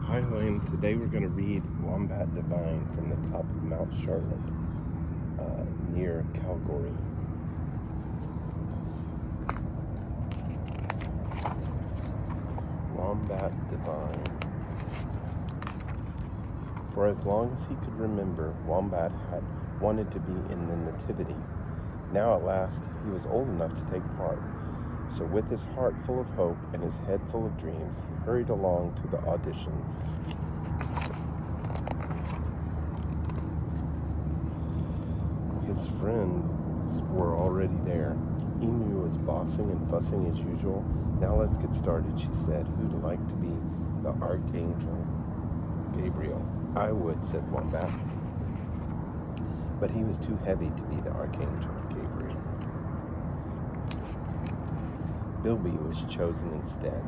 Hi, Lane. Today we're going to read Wombat Divine from the top of Mount Charlotte, near Calgary. Wombat Divine. For as long as he could remember, Wombat had wanted to be in the Nativity. Now at last he was old enough to take part. So with his heart full of hope and his head full of dreams, he hurried along to the auditions. His friends were already there. Emu was bossing and fussing as usual. Now let's get started, she said. Who'd like to be the Archangel Gabriel? I would, said Wombat. But he was too heavy to be the Archangel Gabriel. Bilby was chosen instead.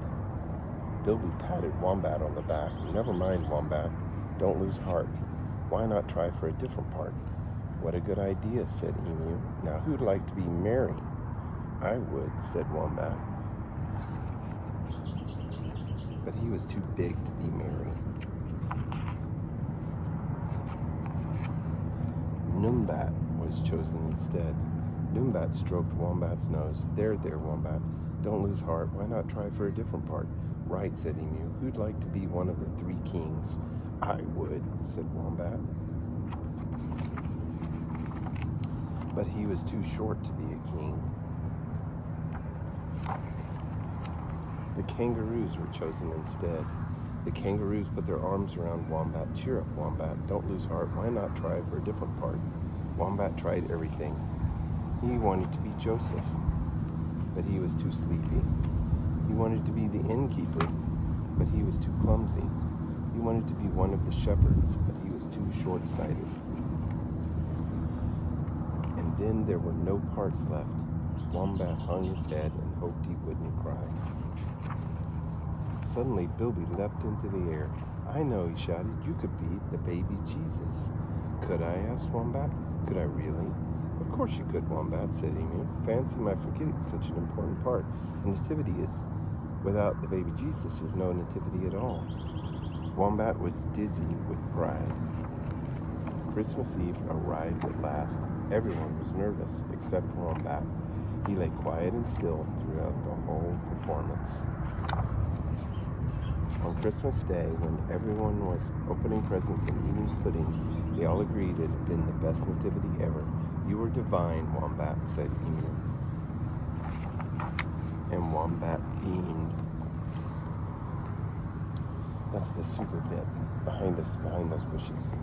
Bilby patted Wombat on the back. Never mind, Wombat. Don't lose heart. Why not try for a different part? What a good idea, said Emu. Now who'd like to be Mary? I would, said Wombat. But he was too big to be Mary. Numbat was chosen instead. Numbat stroked Wombat's nose. There, Wombat. Don't lose heart. Why not try for a different part? Right, said Emu. Who'd like to be one of the three kings? I would, said Wombat. But he was too short to be a king. The kangaroos were chosen instead. The kangaroos put their arms around Wombat. Cheer up, Wombat. Don't lose heart. Why not try for a different part? Wombat tried everything. He wanted to be Joseph, but he was too sleepy. He wanted to be the innkeeper, but he was too clumsy. He wanted to be one of the shepherds, but he was too short-sighted. And then there were no parts left. Wombat hung his head and hoped he wouldn't cry. Suddenly, Bilby leapt into the air. I know, he shouted. You could be the baby Jesus. Could I? Asked Wombat. Could I really? Of course you could, Wombat, said Emu. Fancy my forgetting such an important part. A nativity is, without the baby Jesus, is no nativity at all. Wombat was dizzy with pride. Christmas Eve arrived at last. Everyone was nervous, except Wombat. He lay quiet and still throughout the whole performance. On Christmas Day, when everyone was opening presents and eating pudding, they all agreed it had been the best nativity ever. You were divine, Wombat, said Emu. And Wombat beamed. That's the super bit behind those bushes.